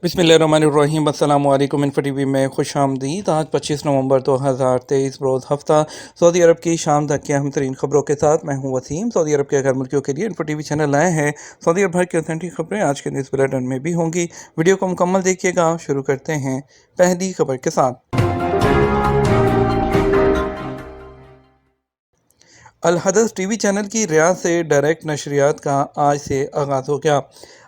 बिस्मिल्लाहिर्रहमानिर्रहीम। अस्सलाम वालेकुम। इन्फो टीवी में खुश आमदीद। आज 25 नवंबर 2023 रोज़ हफ्ता सऊदी अरब की शाम तक की अहम तरीन खबरों के साथ मैं हूं वसीम। सऊदी अरब के घर मुल्कियों के लिए इन्फो टीवी चैनल लाए हैं। सऊदी अरब भर की ऑथेंटिक खबरें आज के न्यूज़ बुलेटिन में भी होंगी। वीडियो को मुकम्मल देखिएगा। शुरू करते हैं पहली खबर के साथ। अल हदस टीवी चैनल की रियाद से डायरेक्ट नशरियात का आज से आगाज़ हो गया।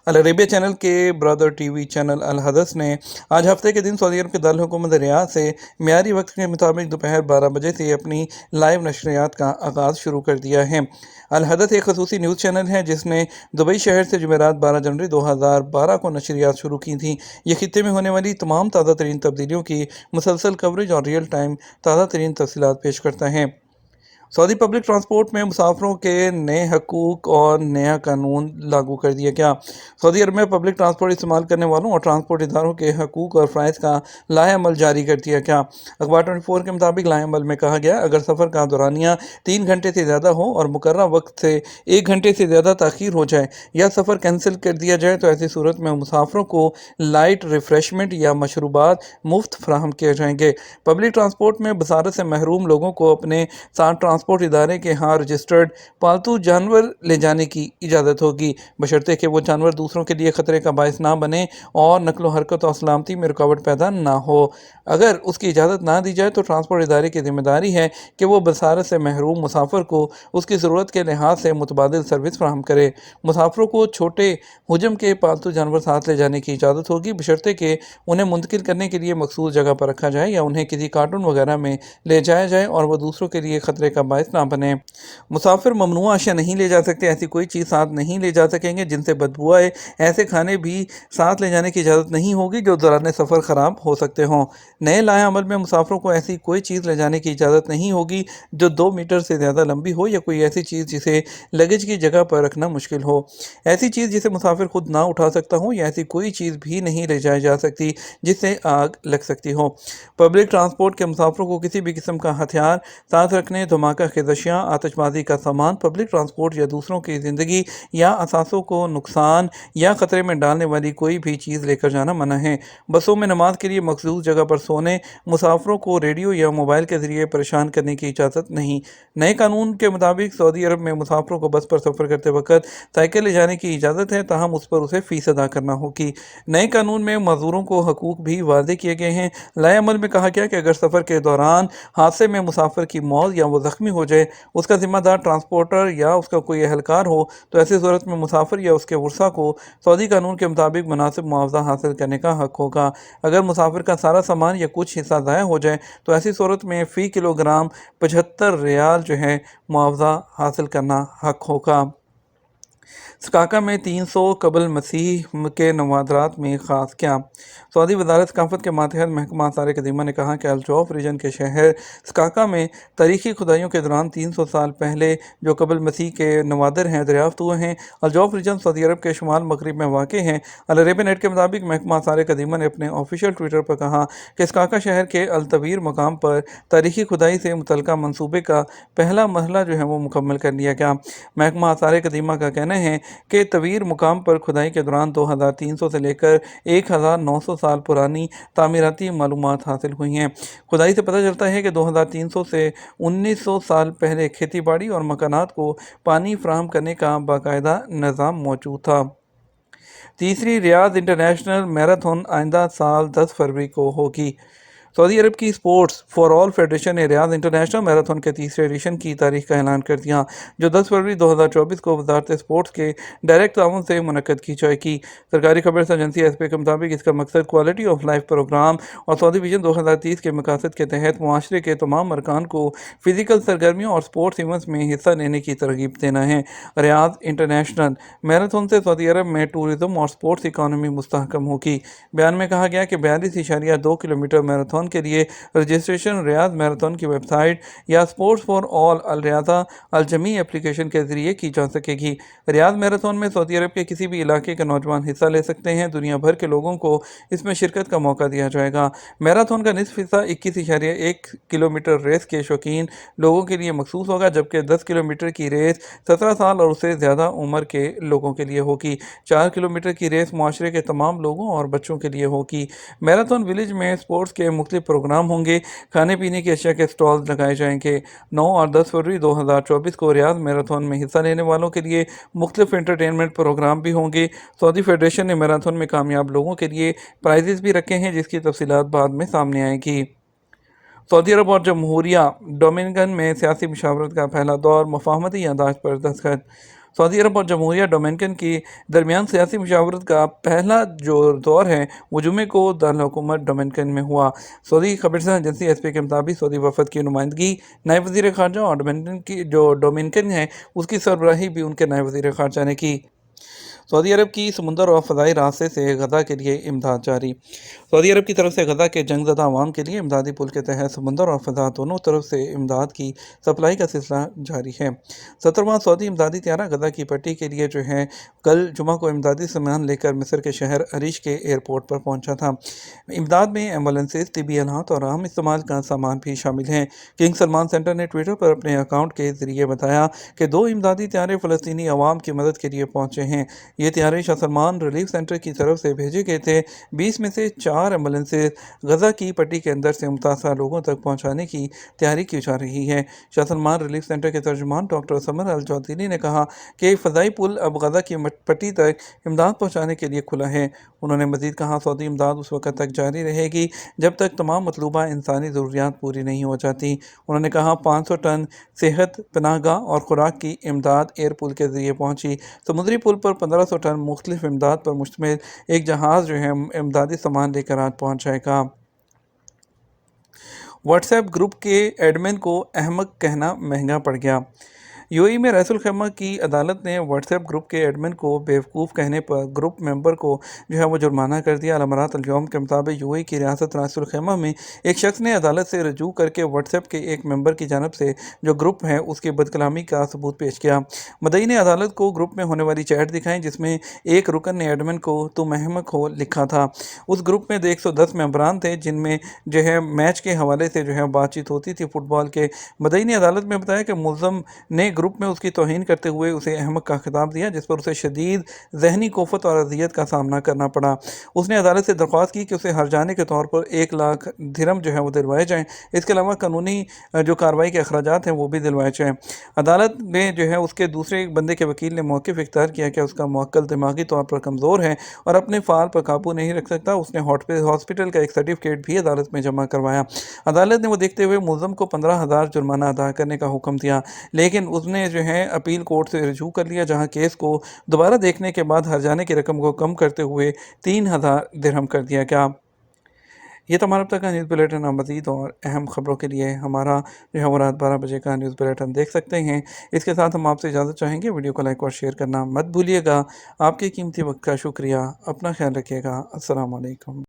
अल अरेबिया चैनल के ब्रदर टीवी चैनल अल हदस ने आज हफ्ते के दिन सऊदी अरब के दारुल हुकूमत रियाद से मियारी वक्त के मुताबिक दोपहर 12 बजे से अपनी लाइव नशरियात का आगाज़ शुरू कर दिया है। अल हदस एक खसूसी न्यूज़ चैनल है जिसने दुबई शहर से जुमेरात 12 जनवरी 2012 को नशरियात शुरू की थी। ये खित्ते में होने वाली तमाम ताज़ा तरीन तब्दीलियों की मुसलसल कवरेज और रियल टाइम ताज़ा तरीन तफसीलात पेश करता है। सऊदी पब्लिक ट्रांसपोर्ट में मुसाफरों के नए हकूक़ और नया कानून लागू कर दिया गया। सऊदी अरब में पब्लिक ट्रांसपोर्ट इस्तेमाल करने वालों और ट्रांसपोर्ट इदारों के हकूक़ और फ़राइज़ का लाएअमल जारी कर दिया गया। अखबार 24 के मुताबिक लाएअमल में कहा गया, अगर सफ़र का दौरानिया 3 घंटे से ज़्यादा हो और मुकर्रर वक्त से 1 घंटे से ज़्यादा ताख़ीर हो जाए या सफ़र कैंसिल कर दिया जाए तो ऐसी सूरत में मुसाफरों को लाइट रिफ़्रेशमेंट या मशरूबात मुफ्त फराहम किए जाएंगे। पब्लिक ट्रांसपोर्ट में बसारत से महरूम लोगों को अपने साथ ट्रांसपोर्ट इदारे के यहाँ रजिस्टर्ड पालतू जानवर ले जाने की इजाज़त होगी, बशर्ते कि वो जानवर दूसरों के लिए ख़तरे का बायस ना बने और नकलो हरकत और सलामती में रुकावट पैदा ना हो। अगर उसकी इजाज़त ना दी जाए तो ट्रांसपोर्ट इदारे की जिम्मेदारी है कि वो बसारत से महरूम मुसाफिर को उसकी ज़रूरत के लिहाज से मुतबादिल सर्विस फराहम करे। मुसाफिरों को छोटे हुजम के पालतू जानवर साथ ले जाने की इजाज़त होगी, बशर्ते कि उन्हें मुंतकिल करने के लिए मखसूस जगह पर रखा जाए या उन्हें किसी कार्टून वगैरह में ले जाया जाए और वह दूसरों के लिए ख़तरे का बायस ना बने। मुसाफिर ममनुआ अशिया नहीं ले जा सकते। ऐसी कोई चीज़ साथ नहीं ले जा सकेंगे जिनसे बदबू आए। ऐसे खाने भी साथ ले जाने की इजाज़त नहीं होगी जो दौरान सफ़र ख़राब हो सकते हों। नए लाए अमल में मुसाफिरों को ऐसी कोई चीज़ ले जाने की इजाज़त नहीं होगी जो 2 मीटर से ज़्यादा लंबी हो या कोई ऐसी चीज़ जिसे लगेज की जगह पर रखना मुश्किल हो। ऐसी चीज़ जिसे मुसाफिर खुद ना उठा सकता हो या ऐसी कोई चीज़ भी नहीं ले जाई जा सकती जिससे आग लग सकती हो। पब्लिक ट्रांसपोर्ट के मुसाफिरों को किसी भी किस्म का हथियार साथ रखने, धमाका खेज़ अशिया, आतिशबाजी का सामान, पब्लिक ट्रांसपोर्ट या दूसरों की ज़िंदगी या असासों को नुकसान या ख़तरे में डालने वाली कोई भी चीज़ लेकर जाना मना है। बसों में नमाज के लिए मखसूस जगह पर सोने, मुसाफिरों को रेडियो या मोबाइल के ज़रिए परेशान करने की इजाज़त नहीं। नए कानून के मुताबिक सऊदी अरब में मुसाफिरों को बस पर सफ़र करते वक्त साइकिल ले जाने की इजाज़त है, ताहम उस पर उसे फ़ीस अदा करना होगी। नए कानून में मज़दूरों को हकूक़ भी वाज़े किए गए हैं। लाए अमल में कहा गया कि अगर सफ़र के दौरान हादसे में मुसाफिर की मौत या वो ज़ख्मी हो जाए, उसका ज़िम्मेदार ट्रांसपोर्टर या उसका कोई एहलकार हो तो ऐसी सूरत में मुसाफिर या उसके वर्सा को सऊदी कानून के मुताबिक मुनासिब मुआवजा हासिल करने का हक़ होगा। अगर मुसाफिर का सारा सामान या कुछ हिस्सा ज़ाया हो जाए तो ऐसी सूरत में फ़ी किलोग्राम 75 रियाल जो है मुआवजा हासिल करना हक़ होगा। सकाका में 300 कबल मसीह के नवादरात में ख़ास क्या। सऊदी वजारत सकाफत के मातहत महकमा आसार कदीमा ने कहा कि अल-जौफ रीजन के शहर सकाका में तारीखी खुदाइयों के दौरान 300 साल पहले जो कबल मसीह के नवादर हैं दरियाफ्त हुए हैं। अल-जौफ रीजन सऊदी अरब के शुमाल मगरिब में वाक़ है। अल अरेबिया नेट के मुताबिक महकमा आसार कदीमा ने अपने ऑफिशियल ट्विटर पर कहा कि सकाका शहर के अल-तवीर मकाम पर तारीखी खुदाई से मुतलका मनसूबे का पहला मरहला जो है वो मुकम्मल कर लिया गया। महकमा आसार कदीमा का कहना है कि तवीर मुकाम पर खुदाई के दौरान 2300 से लेकर 1900 साल पुरानी तामीराती मालूमात हासिल हुई हैं। खुदाई से पता चलता है कि 2300 से 1900 साल पहले खेती बाड़ी और मकानात को पानी फराहम करने का बाकायदा निज़ाम मौजूद था। तीसरी रियाद इंटरनेशनल मैराथन आइंदा साल 10 फरवरी को होगी। सऊदी अरब की स्पोर्ट्स फॉर ऑल फेडरेशन ने रियाद इंटरनेशनल मैराथन के तीसरे एडिशन की तारीख का ऐलान कर दिया, जो 10 फरवरी 2024 को वजारत स्पोर्ट्स के डायरेक्ट ताउन से मुनक़्क़द की जाएगी। सरकारी खबर एजेंसी एसपी के मुताबिक इसका मकसद क्वालिटी ऑफ लाइफ प्रोग्राम और सऊदी विजन 2030 के मकासद के तहत मुआशरे के तमाम अरकान को फ़िज़िकल सरगर्मियों और स्पोर्ट्स इवेंट्स में हिस्सा लेने की तरगीब देना है। रियाद इंटरनेशनल मैराथन से सऊदी अरब में टूरिज़म और स्पोर्ट्स इकानमी मुस्तहकम होगी। बयान में कहा गया कि 42.2 किलोमीटर मैराथन میراتھن کے لیے رجسٹریشن ریاض میراتھن کی ویب سائٹ یا اسپورٹس فار آل الریاضہ الجمی اپلیکیشن کے ذریعے کی جا سکے گی۔ ریاض میراتھن میں سعودی عرب کے کسی بھی علاقے کے نوجوان حصہ لے سکتے ہیں۔ دنیا بھر کے لوگوں کو اس میں شرکت کا موقع دیا جائے گا۔ میراتھن کا نصف حصہ 21.1 کلومیٹر ریس کے شوقین لوگوں کے لیے مخصوص ہوگا، جبکہ 10 کلومیٹر کی ریس 17 سال اور اس سے زیادہ عمر کے لوگوں کے لیے ہوگی۔ 4 کلومیٹر کی ریس معاشرے کے تمام لوگوں اور بچوں کے لیے ہوگی۔ میراتھن ویلیج میں اسپورٹس کے مختلف پروگرام ہوں گے۔ کھانے پینے کی اشیاء کے سٹالز لگائے جائیں گے۔ 9 اور 10 فروری 2024 کو ریاض میراتھن میں حصہ لینے والوں کے لیے مختلف انٹرٹینمنٹ پروگرام بھی ہوں گے۔ سعودی فیڈریشن نے میراتھن میں کامیاب لوگوں کے لیے پرائزز بھی رکھے ہیں، جس کی تفصیلات بعد میں سامنے آئیں گی۔ سعودی عرب اور جمہوریہ ڈومینیکن میں سیاسی مشاورت کا پہلا دور، مفاہمتی یادداشت پر دستخط۔ سعودی عرب اور جمہوریہ ڈومینیکن کے درمیان سیاسی مشاورت کا پہلا جو دور ہے وہ جمعے کو دارالحکومت ڈومینیکن میں ہوا۔ سعودی خبررساں ایجنسی ایس پی کے مطابق سعودی وفد کی نمائندگی نائب وزیر خارجہ اور ڈومینیکن ہے اس کی سربراہی بھی ان کے نائب وزیر خارجہ نے کی۔ سعودی عرب کی سمندر اور فضائی راستے سے غزہ کے لیے امداد جاری۔ سعودی عرب کی طرف سے غزہ کے جنگ زدہ عوام کے لیے امدادی پل کے تحت سمندر اور فضا دونوں طرف سے امداد کی سپلائی کا سلسلہ جاری ہے۔ 17واں سعودی امدادی طیارہ غزہ کی پٹی کے لیے کل جمعہ کو امدادی سامان لے کر مصر کے شہر عریش کے ایئرپورٹ پر پہنچا تھا۔ امداد میں ایمبولینسز، طبی آلات اور عام استعمال کا سامان بھی شامل ہیں۔ کنگ سلمان سینٹر نے ٹویٹر پر اپنے اکاؤنٹ کے ذریعے بتایا کہ 2 امدادی طیارے فلسطینی عوام کی مدد کے لیے پہنچے ہیں۔ یہ طیارے شاہ سلمان ریلیف سینٹر کی طرف سے بھیجے گئے تھے۔ 20 میں سے 4 ایمبولینسز غزہ کی پٹی کے اندر سے متاثرہ لوگوں تک پہنچانے کی تیاری کی جا رہی ہے۔ شاہ سلمان ریلیف سینٹر کے ترجمان ڈاکٹر سمر الجوادیری نے کہا کہ فضائی پل اب غزہ کی پٹی تک امداد پہنچانے کے لیے کھلا ہے۔ انہوں نے مزید کہا سعودی امداد اس وقت تک جاری رہے گی جب تک تمام مطلوبہ انسانی ضروریات پوری نہیں ہو جاتی۔ انہوں نے کہا 500 ٹن صحت، پناہ گاہ اور خوراک کی امداد ایئر پل کے ذریعے پہنچی۔ سمندری پل پر 1500 ٹن مختلف امداد پر مشتمل ایک جہاز امدادی سامان لے کر آج پہنچ جائے گا۔ واٹس ایپ گروپ کے ایڈمن کو احمق کہنا مہنگا پڑ گیا۔ یو اے ای میں رئیس الخدمہ کی عدالت نے واٹس ایپ گروپ کے ایڈمن کو بیوقوف کہنے پر گروپ ممبر کو وہ جرمانہ کر دیا۔ الامارات اليوم کے مطابق یو اے ای کی ریاست رئیس الخدمہ میں ایک شخص نے عدالت سے رجوع کر کے واٹس ایپ کے ایک ممبر کی جانب سے جو گروپ ہے اس کی بدکلامی کا ثبوت پیش کیا۔ مدعی نے عدالت کو گروپ میں ہونے والی چیٹ دکھائیں جس میں ایک رکن نے ایڈمن کو "تم احمق ہو" لکھا تھا۔ اس گروپ میں 110 ممبران تھے جن میں میچ کے حوالے سے بات چیت ہوتی تھی فٹ بال کے۔ مدعی نے عدالت میں بتایا کہ ملزم نے گروپ میں اس کی توہین کرتے ہوئے اسے احمق کا خطاب دیا جس پر اسے شدید ذہنی کوفت اور اذیت کا سامنا کرنا پڑا۔ اس نے عدالت سے درخواست کی کہ اسے ہرجانے کے طور پر 1 لاکھ درہم وہ دلوائے جائیں۔ اس کے علاوہ قانونی کارروائی کے اخراجات ہیں وہ بھی دلوائے جائیں۔ عدالت میں اس کے دوسرے بندے کے وکیل نے موقف اختیار کیا کہ اس کا موکل دماغی طور پر کمزور ہے اور اپنے فعال پر قابو نہیں رکھ سکتا۔ اس نے ہاسپٹل کا ایک سرٹیفکیٹ بھی عدالت میں جمع کروایا۔ عدالت نے وہ دیکھتے ہوئے ملزم کو 15,000 جرمانہ ادا کرنے کا حکم دیا، لیکن اس نے اپیل کورٹ سے رجوع کر لیا جہاں کیس کو دوبارہ دیکھنے کے بعد ہرجانے کی رقم کو کم کرتے ہوئے 3,000 درہم کر دیا گیا۔ یہ تمہارا اب تک کا نیوز بلیٹن۔ آپ مزید اور اہم خبروں کے لیے ہمارا وہ رات 12 بجے کا نیوز بلیٹن دیکھ سکتے ہیں۔ اس کے ساتھ ہم آپ سے اجازت چاہیں گے، ویڈیو کو لائک اور شیئر کرنا مت بھولیے گا۔ آپ کے قیمتی وقت کا شکریہ۔ اپنا خیال رکھیے گا۔ السلام علیکم۔